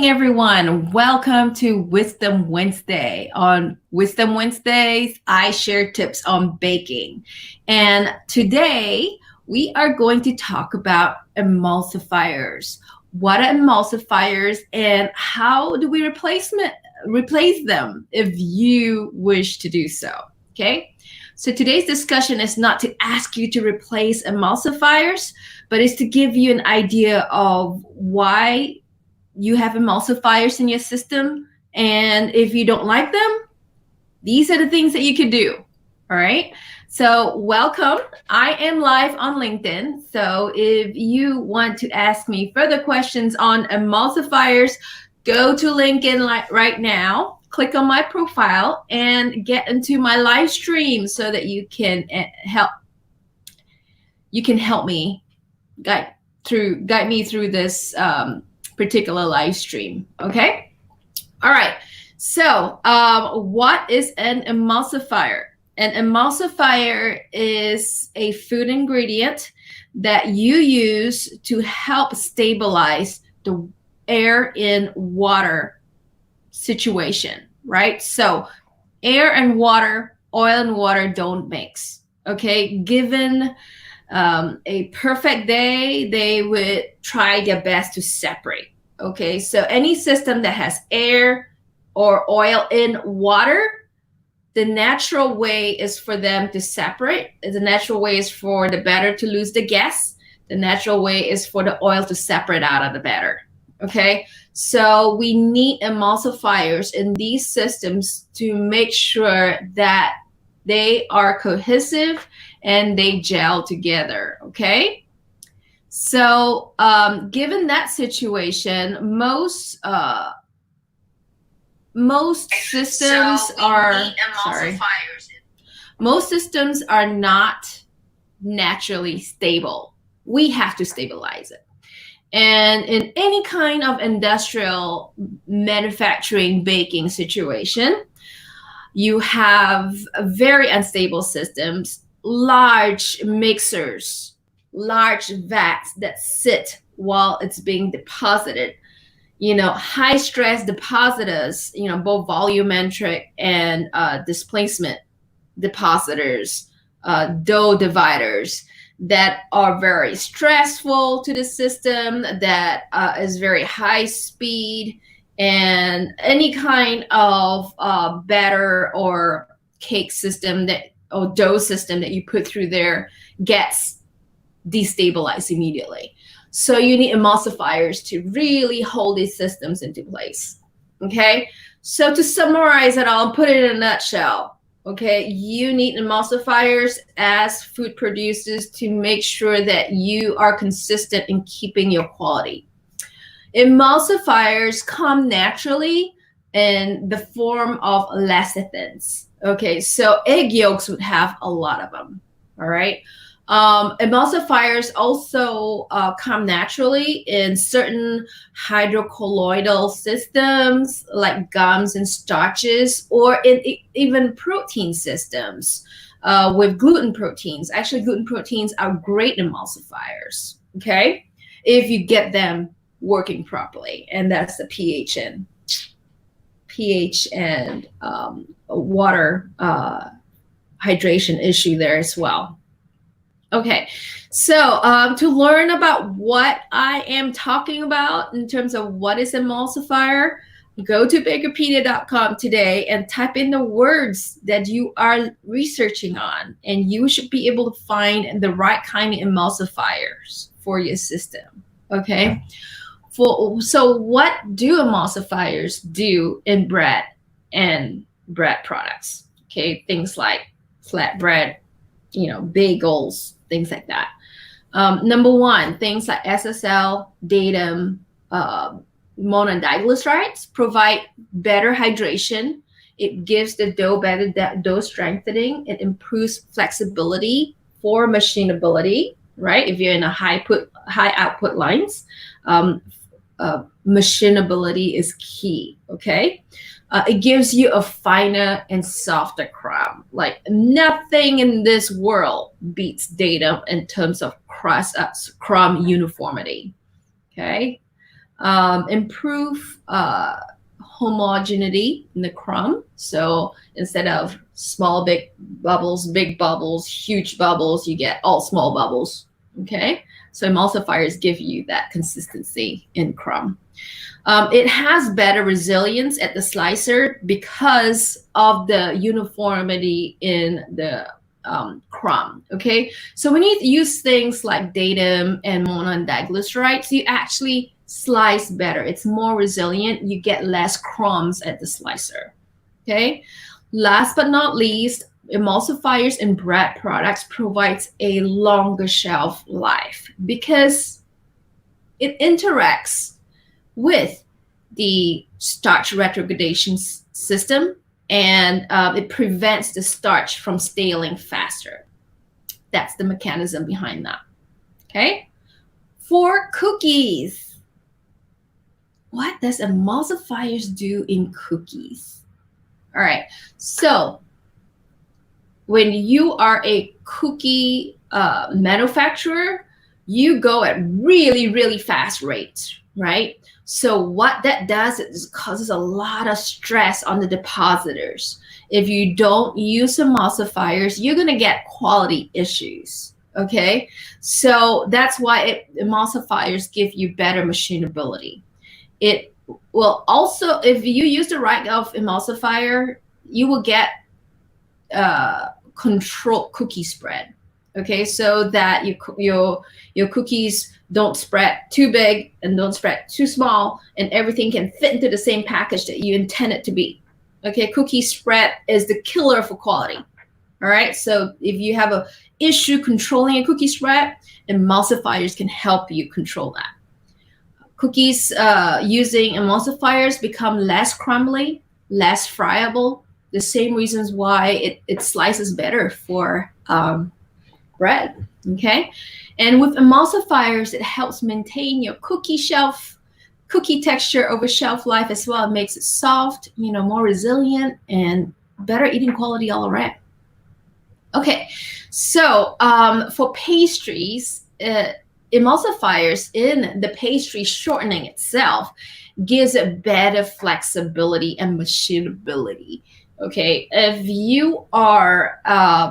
morning, everyone. Welcome to Wisdom Wednesday. On Wisdom Wednesdays, I share tips on baking. And today, we are going to talk about emulsifiers. What are emulsifiers and how do we replace them if you wish to do so? Okay? So today's discussion is not to ask you to replace emulsifiers, but it's to give you an idea of why you have emulsifiers in your system. And if you don't like them, these are the things that you can do. All right. So welcome. I am live on LinkedIn. So if you want to ask me further questions on emulsifiers, go to LinkedIn right now, click on my profile and get into my live stream so that you can help me guide me through this particular live stream. Okay. All right. So what is an emulsifier? An emulsifier is a food ingredient that you use to help stabilize the air in water situation, right? So air and water, oil and water don't mix. Okay. Given a perfect day, they would try their best to separate. Okay, so any system that has air or oil in water, the natural way is for them to separate. The natural way is for the batter to lose the gas. The natural way is for the oil to separate out of the batter. Okay, so we need emulsifiers in these systems to make sure that they are cohesive and they gel together. Okay. So given that situation, most systems are not naturally stable. We have to stabilize it. And in any kind of industrial manufacturing baking situation, you have very unstable systems, large mixers, large vats that sit while it's being deposited, high stress depositors, both volumetric and displacement depositors, dough dividers that are very stressful to the system, that is very high speed, and any kind of batter or cake system or dough system that you put through there gets destabilized immediately. So you need emulsifiers to really hold these systems into place. Okay, so to summarize it all, put it in a nutshell. Okay, you need emulsifiers as food producers to make sure that you are consistent in keeping your quality. Emulsifiers come naturally in the form of lecithins. Okay, so egg yolks would have a lot of them. All right. Emulsifiers also come naturally in certain hydrocolloidal systems like gums and starches, or in even protein systems with gluten proteins. Actually, gluten proteins are great emulsifiers, okay, if you get them working properly, and that's the pH and water hydration issue there as well. Okay, so to learn about what I am talking about in terms of what is emulsifier, go to BAKERpedia.com today and type in the words that you are researching on, and you should be able to find the right kind of emulsifiers for your system. Okay, so what do emulsifiers do in bread and bread products? Okay, things like flatbread, bagels, things like that. Number one, things like SSL, datum, monodiglycerides provide better hydration. It gives the dough better dough strengthening. It improves flexibility for machinability, right? If you're in a high output lines, machinability is key, okay? It gives you a finer and softer crumb. Like nothing in this world beats datum in terms of crumb uniformity, okay? improve homogeneity in the crumb. So instead of small, big bubbles, huge bubbles, you get all small bubbles. Okay, so emulsifiers give you that consistency in crumb. It has better resilience at the slicer because of the uniformity in the crumb. Okay, so when you use things like datum and mono and diglycerides, you actually slice better. It's more resilient. You get less crumbs at the slicer. Okay, last but not least, emulsifiers in bread products provides a longer shelf life because it interacts with the starch retrogradation system, and it prevents the starch from staling faster. That's the mechanism behind that. Okay, for cookies, what does emulsifiers do in cookies? All right, so when you are a cookie manufacturer, you go at really, really fast rates, right? So what that does is causes a lot of stress on the depositors. If you don't use emulsifiers, you're going to get quality issues, okay? So that's why emulsifiers give you better machinability. It will also, if you use the right emulsifier, you will get control cookie spread. Okay, so that your cookies don't spread too big and don't spread too small, and everything can fit into the same package that you intend it to be. Okay, cookie spread is the killer for quality. All right, so if you have an issue controlling a cookie spread, emulsifiers can help you control that. Cookies using emulsifiers become less crumbly, less friable. The same reasons why it slices better for bread. Okay, and with emulsifiers, it helps maintain your cookie texture over shelf life as well. It makes it soft, more resilient, and better eating quality all around. Okay, so for pastries, emulsifiers in the pastry shortening itself gives it better flexibility and machinability. Okay, if you are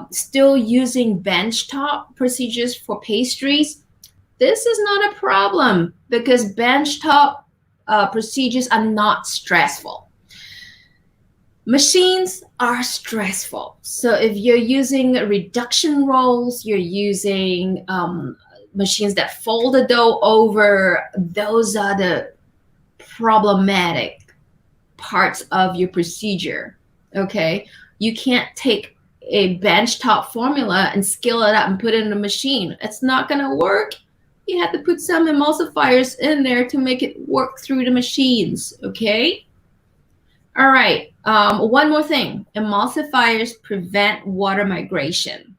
still using benchtop procedures for pastries, this is not a problem because benchtop procedures are not stressful. Machines are stressful. So if you're using reduction rolls, you're using machines that fold the dough over, those are the problematic parts of your procedure. Okay, you can't take a benchtop formula and scale it up and put it in a machine. It's not going to work. You have to put some emulsifiers in there to make it work through the machines. Okay. All right. One more thing. Emulsifiers prevent water migration.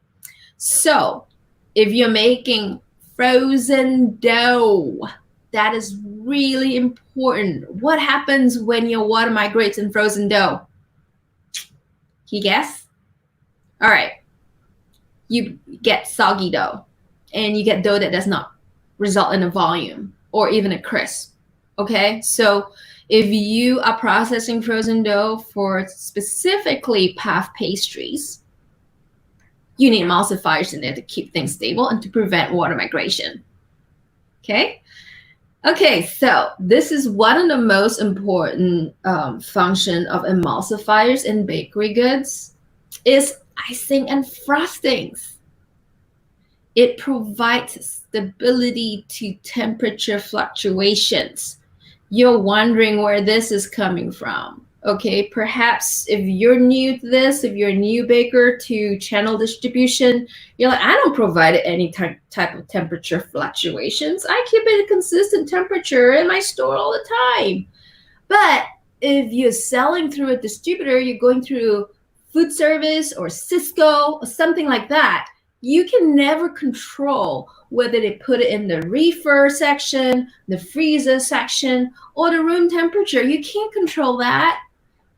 So if you're making frozen dough, that is really important. What happens when your water migrates in frozen dough? Can you guess? All right. You get soggy dough, and you get dough that does not result in a volume or even a crisp. Okay, so if you are processing frozen dough for specifically puff pastries, you need emulsifiers in there to keep things stable and to prevent water migration. Okay. Okay, so this is one of the most important function of emulsifiers in bakery goods is icing and frostings. It provides stability to temperature fluctuations. You're wondering where this is coming from. Okay, perhaps if you're new to this, if you're a new baker to channel distribution, you're like, I don't provide any type of temperature fluctuations. I keep it a consistent temperature in my store all the time. But if you're selling through a distributor, you're going through food service or Cisco or something like that, you can never control whether they put it in the reefer section, the freezer section, or the room temperature. You can't control that.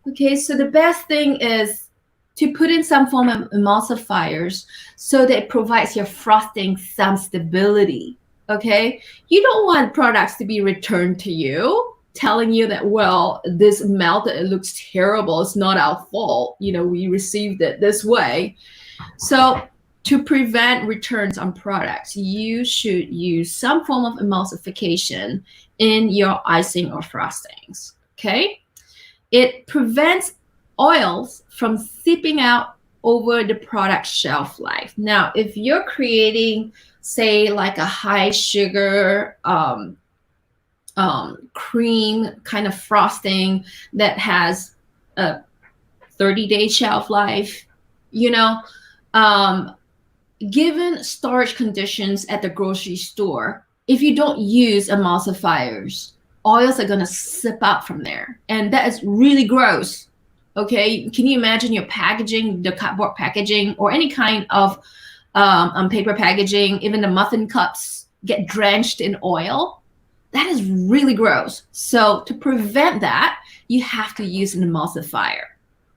Okay, so the best thing is to put in some form of emulsifiers so that it provides your frosting some stability. Okay, you don't want products to be returned to you telling you that, well, this melted, it looks terrible, it's not our fault, you know, we received it this way. So to prevent returns on products, you should use some form of emulsification in your icing or frostings. Okay, it prevents oils from seeping out over the product shelf life. Now, if you're creating, say, like a high sugar cream kind of frosting that has a 30-day shelf life, you know, given storage conditions at the grocery store, if you don't use emulsifiers, oils are going to sip out from there. And that is really gross. Okay, can you imagine your packaging, the cardboard packaging, or any kind of paper packaging, even the muffin cups get drenched in oil? That is really gross. So to prevent that, you have to use an emulsifier.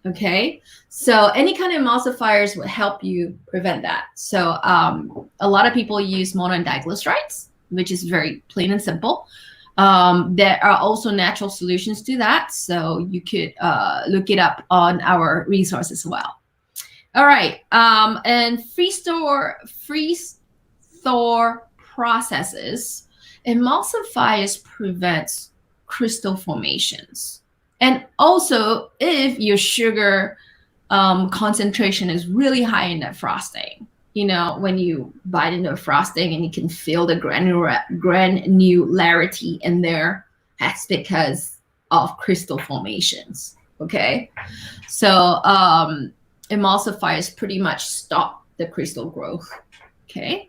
Okay, so any kind of emulsifiers will help you prevent that. So a lot of people use mono and diglycerides, which is very plain and simple. There are also natural solutions to that, so you could look it up on our resource as well. All right, and freeze thaw processes, emulsifiers prevents crystal formations. And also, if your sugar concentration is really high in that frosting, you know, when you bite into a frosting and you can feel the granularity in there, that's because of crystal formations. Okay, so emulsifiers pretty much stop the crystal growth. Okay,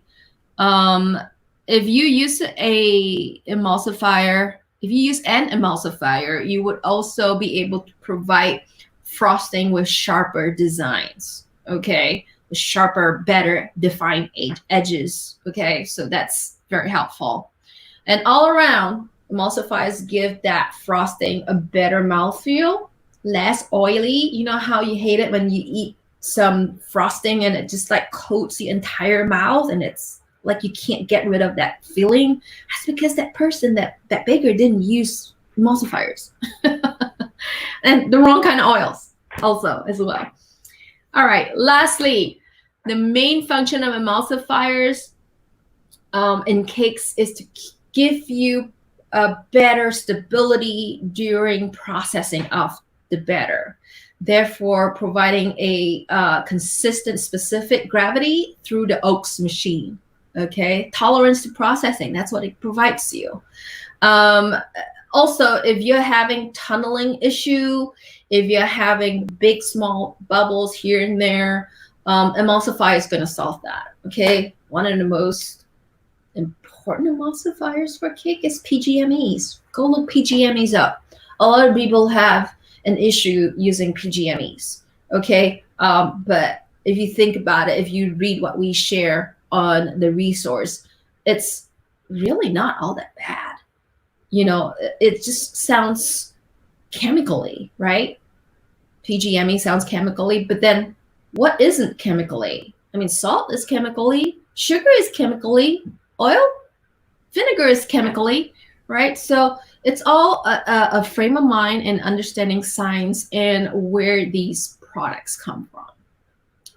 if you use an emulsifier, you would also be able to provide frosting with sharper designs. Okay, with sharper, better defined edges. Okay, so that's very helpful. And all around, emulsifiers give that frosting a better mouthfeel, less oily. You know how you hate it when you eat some frosting and it just like coats the entire mouth and it's like you can't get rid of that feeling? That's because that person, that baker, didn't use emulsifiers. And the wrong kind of oils also as well. All right, lastly, the main function of emulsifiers in cakes is to give you a better stability during processing of the batter, therefore providing a consistent specific gravity through the Oaks machine. Okay, tolerance to processing, that's what it provides you. Also, if you're having tunneling issue, if you're having big, small bubbles here and there, emulsifier is going to solve that. Okay, one of the most important emulsifiers for cake is PGMEs. Go look PGMEs up. A lot of people have an issue using PGMEs. Okay, but if you think about it, if you read what we share on the resource, it's really not all that bad. You know, it just sounds chemically, right? PGME sounds chemically, but then what isn't chemically? I mean, salt is chemically, sugar is chemically, oil, vinegar is chemically, right? So it's all a frame of mind and understanding science and where these products come from.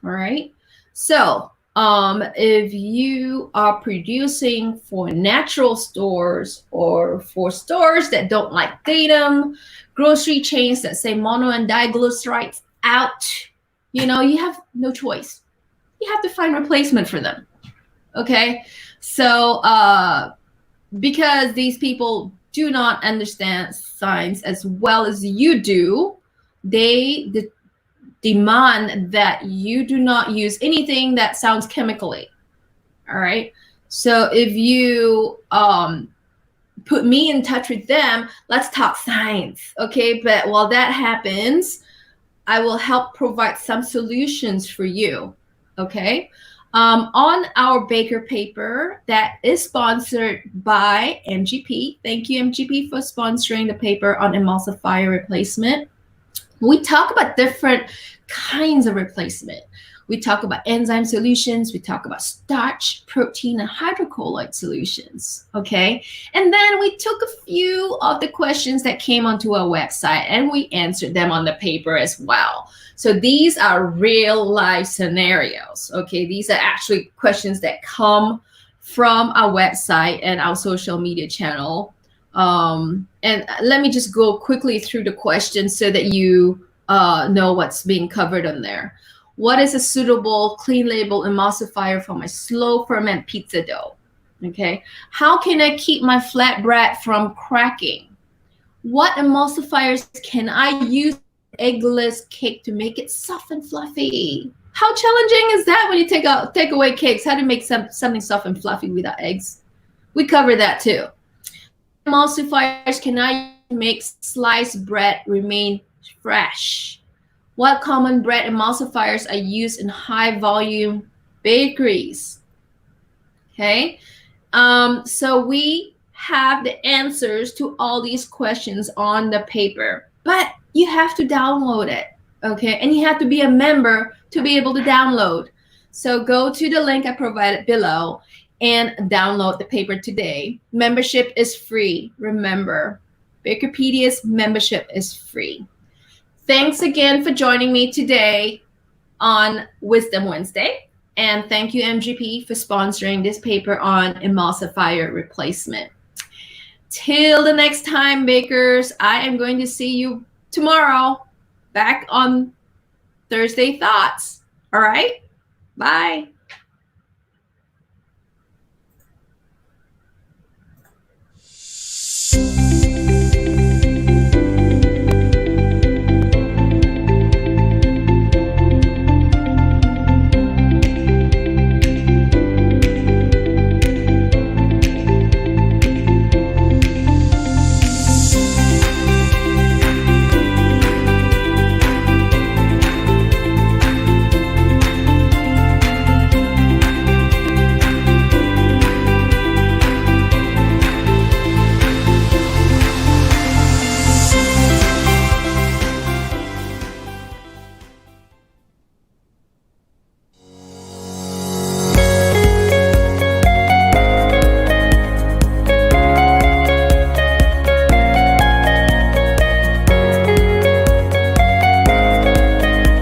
All right. So if you are producing for natural stores or for stores that don't like datum, grocery chains that say mono and diglycerides out, you know, you have no choice. You have to find replacement for them. Okay. So because these people do not understand science as well as you do, they demand that you do not use anything that sounds chemically. All right. So if you put me in touch with them, let's talk science. Okay. But while that happens, I will help provide some solutions for you. Okay. On our Baker paper that is sponsored by MGP. Thank you, MGP, for sponsoring the paper on emulsifier replacement. We talk about different kinds of replacement. We talk about enzyme solutions. We talk about starch, protein, and hydrocolloid solutions, okay? And then we took a few of the questions that came onto our website and we answered them on the paper as well. So these are real life scenarios, okay? These are actually questions that come from our website and our social media channel. And let me just go quickly through the questions so that you know what's being covered on there. What is a suitable clean label emulsifier for my slow ferment pizza dough? Okay. How can I keep my flatbread from cracking? What emulsifiers can I use eggless cake to make it soft and fluffy? How challenging is that when you take away cakes? How to make something soft and fluffy without eggs? We cover that too. Emulsifiers can I make sliced bread remain fresh? What common bread emulsifiers are used in high volume bakeries? Okay, so we have the answers to all these questions on the paper, but you have to download it, okay? And you have to be a member to be able to download. So go to the link I provided below and download the paper today. Membership is free. Remember, BAKERpedia's membership is free. Thanks again for joining me today on Wisdom Wednesday. And thank you, MGP, for sponsoring this paper on emulsifier replacement. Till the next time, bakers, I am going to see you tomorrow back on Thursday Thoughts. All right? Bye.